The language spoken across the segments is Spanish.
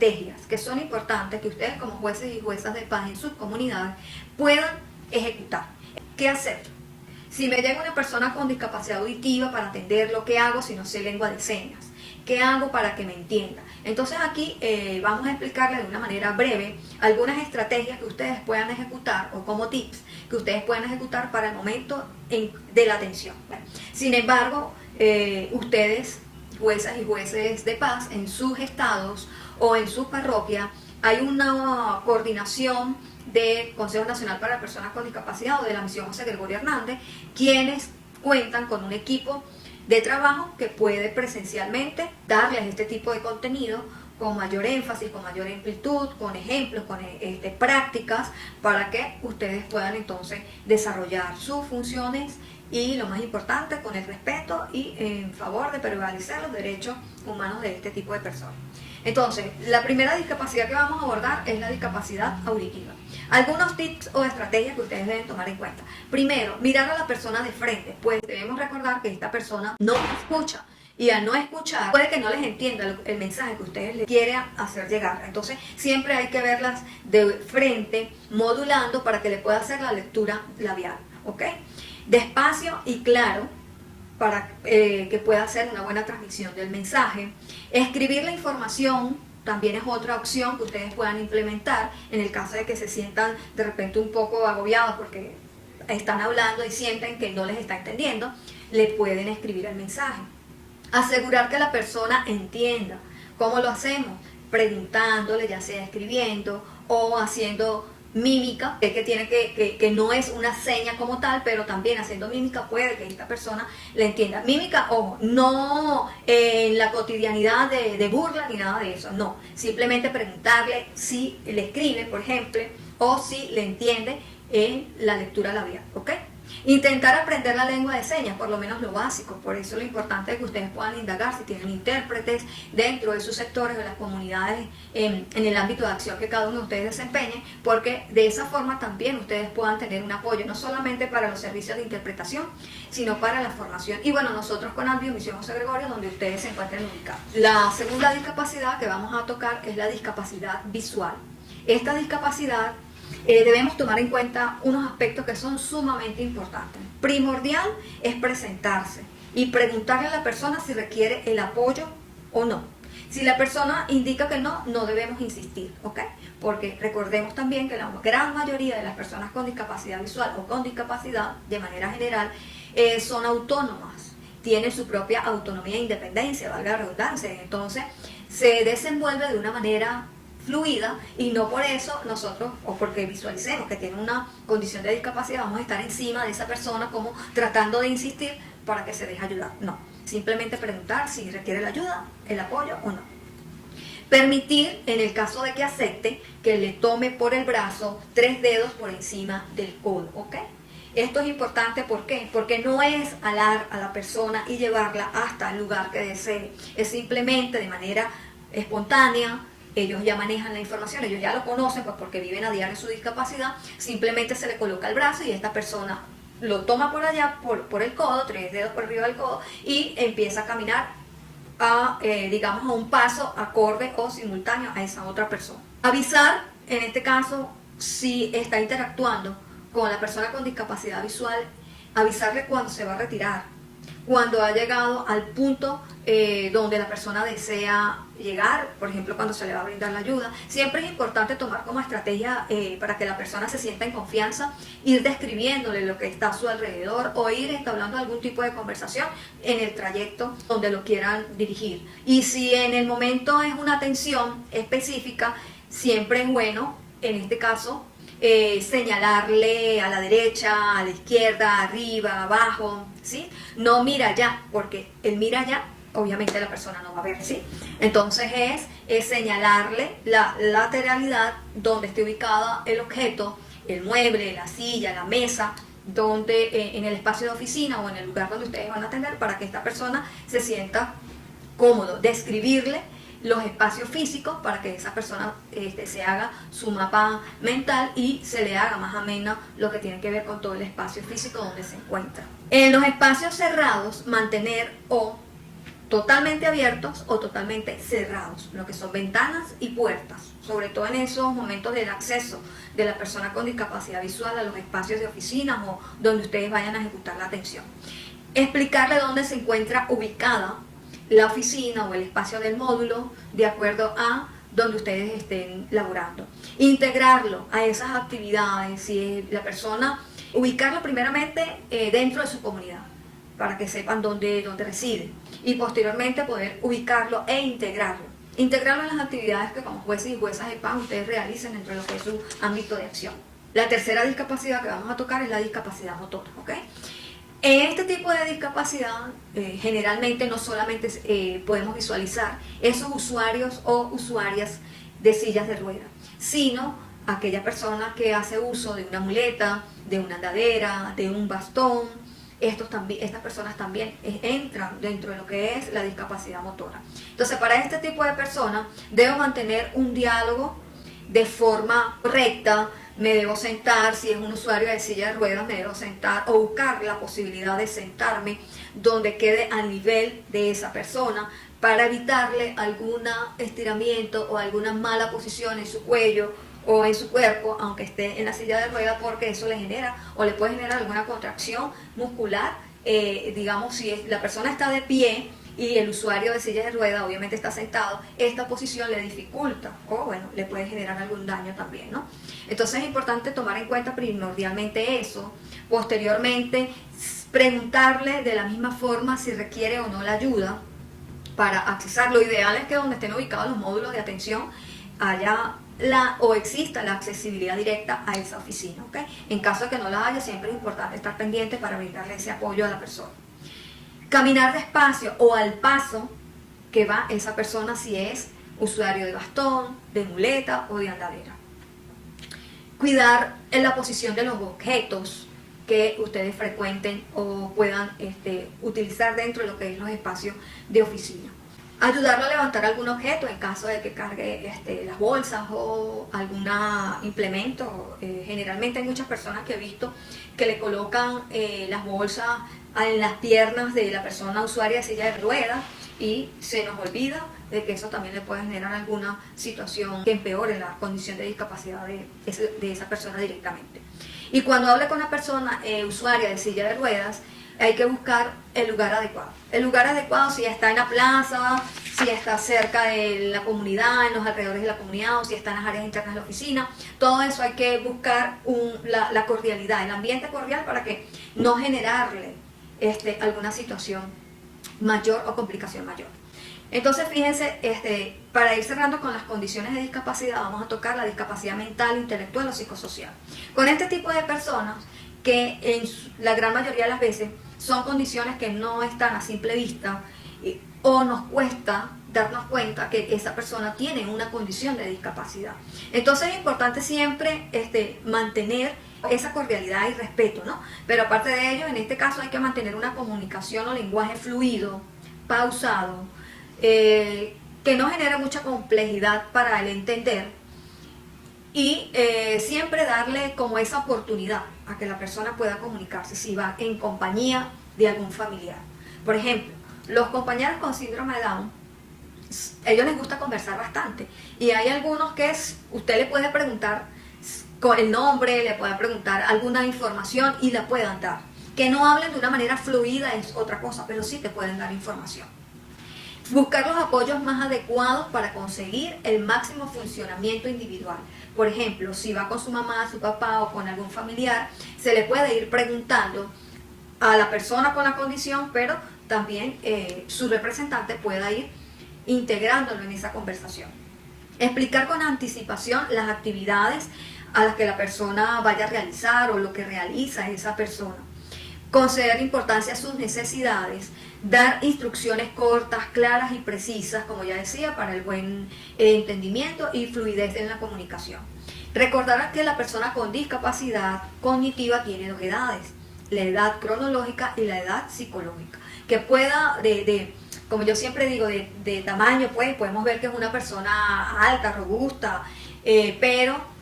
estrategias que son importantes que ustedes como jueces y juezas de paz en sus comunidades puedan ejecutar. ¿Qué hacer? Si me llega una persona con discapacidad auditiva para atenderlo, ¿qué hago si no sé lengua de señas? ¿Qué hago para que me entienda? Entonces aquí vamos a explicarle de una manera breve algunas estrategias que ustedes puedan ejecutar o como tips que ustedes puedan ejecutar para el momento de la atención. Sin embargo, ustedes, juezas y jueces de paz, en sus estados o en sus parroquias, hay una coordinación de Consejo Nacional para Personas con Discapacidad o de la Misión José Gregorio Hernández, quienes cuentan con un equipo de trabajo que puede presencialmente darles este tipo de contenido con mayor énfasis, con mayor amplitud, con ejemplos, con prácticas, para que ustedes puedan entonces desarrollar sus funciones y, lo más importante, con el respeto y en favor de prevalecer los derechos humanos de este tipo de personas. Entonces, la primera discapacidad que vamos a abordar es la discapacidad auditiva. Algunos tips o estrategias que ustedes deben tomar en cuenta. Primero, mirar a la persona de frente, pues debemos recordar que esta persona no escucha. Y al no escuchar, puede que no les entienda el mensaje que ustedes les quieren hacer llegar. Entonces, siempre hay que verlas de frente, modulando para que le pueda hacer la lectura labial, ¿ok? Despacio y claro, para que pueda hacer una buena transmisión del mensaje. Escribir la información también es otra opción que ustedes puedan implementar en el caso de que se sientan de repente un poco agobiados porque están hablando y sienten que no les está entendiendo, le pueden escribir el mensaje. Asegurar que la persona entienda. ¿Cómo lo hacemos? Preguntándole, ya sea escribiendo o haciendo mímica, que no es una seña como tal, pero también haciendo mímica puede que esta persona le entienda. Mímica, ojo, no en la cotidianidad de burla ni nada de eso, no. Simplemente preguntarle si le escribe, por ejemplo, o si le entiende en la lectura labial, ¿ok? Intentar aprender la lengua de señas, por lo menos lo básico. Por eso lo importante es que ustedes puedan indagar si tienen intérpretes dentro de sus sectores o de las comunidades en el ámbito de acción que cada uno de ustedes desempeñe, porque de esa forma también ustedes puedan tener un apoyo, no solamente para los servicios de interpretación, sino para la formación. Y bueno, nosotros con Ambio, Misión José Gregorio, donde ustedes se encuentren ubicados. La segunda discapacidad que vamos a tocar es la discapacidad visual. Esta discapacidad debemos tomar en cuenta unos aspectos que son sumamente importantes. Primordial es presentarse y preguntarle a la persona si requiere el apoyo o no. Si la persona indica que no, no debemos insistir, ¿ok? Porque recordemos también que la gran mayoría de las personas con discapacidad visual o con discapacidad, de manera general, son autónomas, tienen su propia autonomía e independencia, valga la redundancia, entonces se desenvuelve de una manera fluida y no por eso nosotros, o porque visualicemos que tiene una condición de discapacidad, vamos a estar encima de esa persona como tratando de insistir para que se deje ayudar. No, simplemente preguntar si requiere la ayuda, el apoyo o no. Permitir, en el caso de que acepte, que le tome por el brazo 3 dedos por encima del codo, ¿ok? Esto es importante, ¿por qué? Porque no es alar a la persona y llevarla hasta el lugar que desee, es simplemente de manera espontánea. Ellos ya manejan la información, ellos ya lo conocen, pues porque viven a diario su discapacidad, simplemente se le coloca el brazo y esta persona lo toma por allá, por el codo, 3 dedos por arriba del codo, y empieza a caminar digamos, a un paso acorde o simultáneo a esa otra persona. Avisar, en este caso, si está interactuando con la persona con discapacidad visual, avisarle cuando se va a retirar, cuando ha llegado al punto donde la persona desea llegar, por ejemplo cuando se le va a brindar la ayuda. Siempre es importante tomar como estrategia para que la persona se sienta en confianza, ir describiéndole lo que está a su alrededor o ir entablando algún tipo de conversación en el trayecto donde lo quieran dirigir. Y si en el momento es una atención específica, siempre es bueno, en este caso, señalarle a la derecha, a la izquierda, arriba, abajo, ¿sí? No mira allá, porque el mira allá, obviamente la persona no va a ver, ¿sí? Entonces es señalarle la lateralidad donde esté ubicada el objeto, el mueble, la silla, la mesa, donde en el espacio de oficina o en el lugar donde ustedes van a atender, para que esta persona se sienta cómodo. Describirle los espacios físicos para que esa persona se haga su mapa mental y se le haga más ameno lo que tiene que ver con todo el espacio físico donde se encuentra. En los espacios cerrados, mantener o totalmente abiertos o totalmente cerrados, lo que son ventanas y puertas, sobre todo en esos momentos del acceso de la persona con discapacidad visual a los espacios de oficinas o donde ustedes vayan a ejecutar la atención. Explicarle dónde se encuentra ubicada la oficina o el espacio del módulo de acuerdo a donde ustedes estén laborando. Integrarlo a esas actividades, si la persona, ubicarlo primeramente dentro de su comunidad, para que sepan dónde reside, y posteriormente poder ubicarlo e integrarlo. Integrarlo en las actividades que como jueces y juezas de paz ustedes realicen dentro de lo que es su ámbito de acción. La tercera discapacidad que vamos a tocar es la discapacidad motora, ¿ok? En este tipo de discapacidad, generalmente no solamente podemos visualizar esos usuarios o usuarias de sillas de ruedas, sino aquella persona que hace uso de una muleta, de una andadera, de un bastón. Estas personas también entran dentro de lo que es la discapacidad motora. Entonces, para este tipo de personas, debo mantener un diálogo de forma correcta. Me debo sentar, si es un usuario de silla de ruedas, me debo sentar o buscar la posibilidad de sentarme donde quede a nivel de esa persona para evitarle algún estiramiento o alguna mala posición en su cuello o en su cuerpo, aunque esté en la silla de ruedas, porque eso le genera o le puede generar alguna contracción muscular. Digamos, si la persona está de pie y el usuario de silla de ruedas obviamente está sentado, esta posición le dificulta o bueno, le puede generar algún daño también, ¿no? Entonces es importante tomar en cuenta primordialmente eso. Posteriormente, preguntarle de la misma forma si requiere o no la ayuda para accesar. Lo ideal es que donde estén ubicados los módulos de atención haya exista la accesibilidad directa a esa oficina, ¿ok? En caso de que no la haya, siempre es importante estar pendiente para brindarle ese apoyo a la persona. Caminar despacio o al paso que va esa persona si es usuario de bastón, de muleta o de andadera. Cuidar en la posición de los objetos que ustedes frecuenten o puedan utilizar dentro de lo que es los espacios de oficina. Ayudarlo a levantar algún objeto en caso de que cargue las bolsas o algún implemento. Generalmente hay muchas personas que he visto que le colocan las bolsas en las piernas de la persona usuaria de silla de ruedas y se nos olvida de que eso también le puede generar alguna situación que empeore la condición de discapacidad de esa persona directamente. Y cuando hable con una persona usuaria de silla de ruedas, hay que buscar el lugar adecuado. El lugar adecuado si está en la plaza, si está cerca de la comunidad, en los alrededores de la comunidad, o si está en las áreas internas de la oficina. Todo eso hay que buscar la cordialidad, el ambiente cordial para que no generarle alguna situación mayor o complicación mayor. Entonces, fíjense, para ir cerrando con las condiciones de discapacidad, vamos a tocar la discapacidad mental, intelectual o psicosocial. Con este tipo de personas, que en la gran mayoría de las veces son condiciones que no están a simple vista o nos cuesta darnos cuenta que esa persona tiene una condición de discapacidad. Entonces es importante siempre mantener esa cordialidad y respeto, ¿no? Pero aparte de ello, en este caso hay que mantener una comunicación o lenguaje fluido, pausado, que no genere mucha complejidad para el entender. Y siempre darle como esa oportunidad a que la persona pueda comunicarse si va en compañía de algún familiar. Por ejemplo, los compañeros con síndrome de Down, ellos les gusta conversar bastante. Y hay algunos que usted le puede preguntar con el nombre, le puede preguntar alguna información y la puedan dar. Que no hablen de una manera fluida es otra cosa, pero sí te pueden dar información. Buscar los apoyos más adecuados para conseguir el máximo funcionamiento individual. Por ejemplo, si va con su mamá, su papá o con algún familiar, se le puede ir preguntando a la persona con la condición, pero también su representante pueda ir integrándolo en esa conversación. Explicar con anticipación las actividades a las que la persona vaya a realizar o lo que realiza esa persona. Conceder importancia a sus necesidades, dar instrucciones cortas, claras y precisas, como ya decía, para el buen entendimiento y fluidez en la comunicación. Recordar que la persona con discapacidad cognitiva tiene dos edades, la edad cronológica y la edad psicológica, que pueda, como yo siempre digo, de tamaño, pues podemos ver que es una persona alta, robusta, pero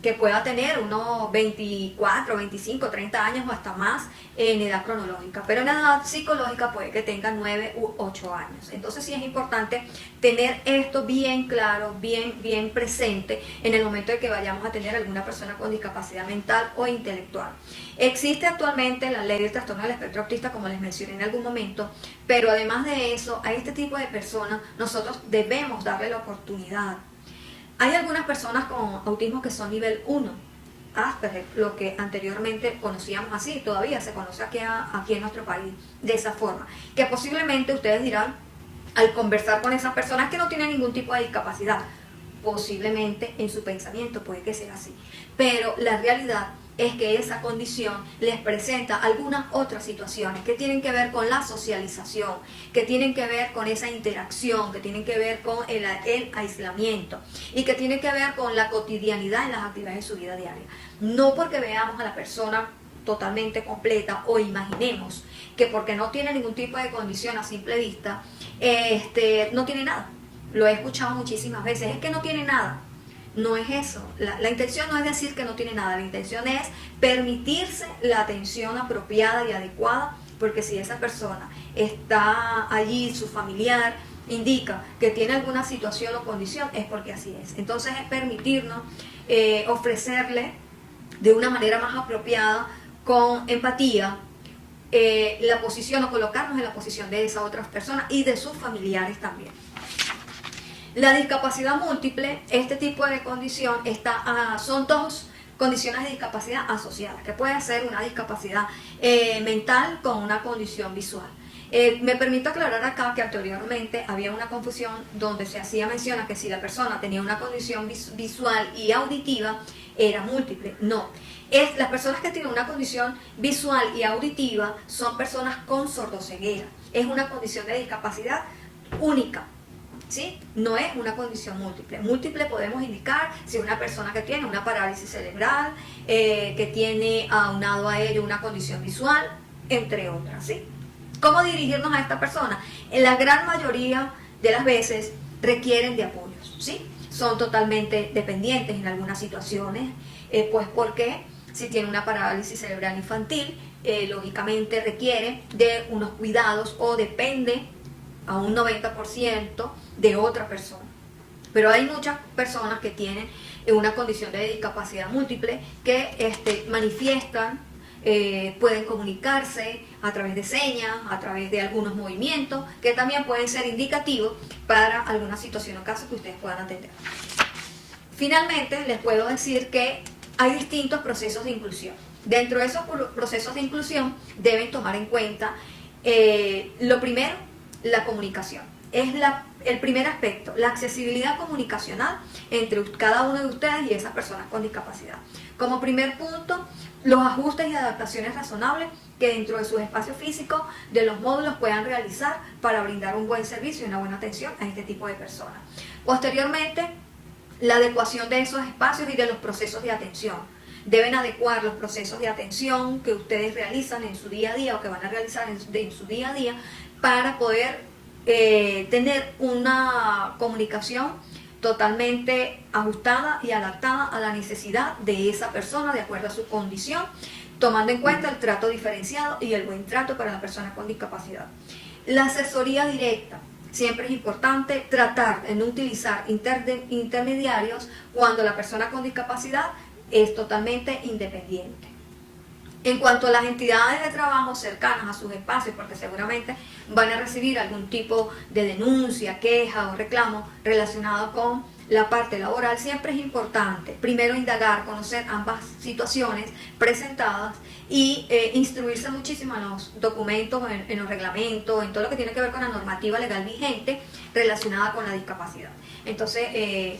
que pueda tener unos 24, 25, 30 años o hasta más en edad cronológica, pero en edad psicológica puede que tenga 9 u 8 años. Entonces sí es importante tener esto bien claro, bien presente en el momento de que vayamos a tener alguna persona con discapacidad mental o intelectual. Existe actualmente la ley del trastorno del espectro autista, como les mencioné en algún momento, pero además de eso, a este tipo de personas nosotros debemos darle la oportunidad. Hay algunas personas con autismo que son nivel 1, Asperger, lo que anteriormente conocíamos así, todavía se conoce aquí en nuestro país de esa forma, que posiblemente ustedes dirán, al conversar con esas personas que no tienen ningún tipo de discapacidad, posiblemente en su pensamiento puede que sea así, pero la realidad es que esa condición les presenta algunas otras situaciones que tienen que ver con la socialización, que tienen que ver con esa interacción, que tienen que ver con el aislamiento y que tienen que ver con la cotidianidad en las actividades de su vida diaria. No porque veamos a la persona totalmente completa o imaginemos que porque no tiene ningún tipo de condición a simple vista, no tiene nada. Lo he escuchado muchísimas veces, es que no tiene nada. No es eso, la intención no es decir que no tiene nada, la intención es permitirse la atención apropiada y adecuada, porque si esa persona está allí, su familiar indica que tiene alguna situación o condición, es porque así es. Entonces es permitirnos ofrecerle de una manera más apropiada, con empatía, la posición o colocarnos en la posición de esas otras personas y de sus familiares también. La discapacidad múltiple, este tipo de condición, son dos condiciones de discapacidad asociadas, que puede ser una discapacidad mental con una condición visual. Me permito aclarar acá que anteriormente había una confusión donde se hacía mención a que si la persona tenía una condición visual y auditiva, era múltiple. No, las personas que tienen una condición visual y auditiva son personas con sordoceguera. Es una condición de discapacidad única. ¿Sí? No es una condición múltiple. Múltiple podemos indicar si es una persona que tiene una parálisis cerebral, que tiene aunado a ello una condición visual, entre otras. ¿Sí? ¿Cómo dirigirnos a esta persona? En la gran mayoría de las veces requieren de apoyos. ¿Sí? Son totalmente dependientes en algunas situaciones, pues porque si tiene una parálisis cerebral infantil, lógicamente requiere de unos cuidados o depende a un 90% de otra persona. Pero hay muchas personas que tienen una condición de discapacidad múltiple que manifiestan, pueden comunicarse a través de señas, a través de algunos movimientos, que también pueden ser indicativos para alguna situación o caso que ustedes puedan atender. Finalmente, les puedo decir que hay distintos procesos de inclusión. Dentro de esos procesos de inclusión deben tomar en cuenta, lo primero, la comunicación. Es el primer aspecto, la accesibilidad comunicacional entre cada uno de ustedes y esas personas con discapacidad. Como primer punto, los ajustes y adaptaciones razonables que dentro de sus espacios físicos de los módulos puedan realizar para brindar un buen servicio y una buena atención a este tipo de personas. Posteriormente, la adecuación de esos espacios y de los procesos de atención. Deben adecuar los procesos de atención que ustedes realizan en su día a día o que van a realizar en su día a día para poder tener una comunicación totalmente ajustada y adaptada a la necesidad de esa persona de acuerdo a su condición, tomando en cuenta el trato diferenciado y el buen trato para la persona con discapacidad. La asesoría directa. Siempre es importante tratar de no utilizar intermediarios cuando la persona con discapacidad es totalmente independiente. En cuanto a las entidades de trabajo cercanas a sus espacios, porque seguramente van a recibir algún tipo de denuncia, queja o reclamo relacionado con la parte laboral, siempre es importante primero indagar, conocer ambas situaciones presentadas y instruirse muchísimo en los documentos, en los reglamentos, en todo lo que tiene que ver con la normativa legal vigente relacionada con la discapacidad. Entonces,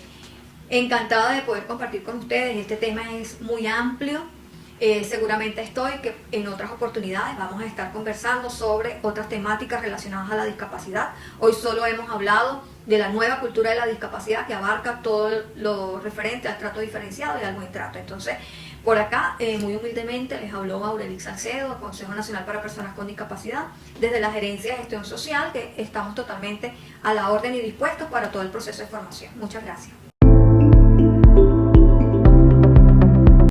encantada de poder compartir con ustedes. Este tema es muy amplio. Seguramente que en otras oportunidades vamos a estar conversando sobre otras temáticas relacionadas a la discapacidad. Hoy solo hemos hablado de la nueva cultura de la discapacidad que abarca todo lo referente al trato diferenciado y al buen trato. Entonces, por acá, muy humildemente, les habló Aurelix Salcedo, Consejo Nacional para Personas con Discapacidad, desde la Gerencia de Gestión Social, que estamos totalmente a la orden y dispuestos para todo el proceso de formación. Muchas gracias.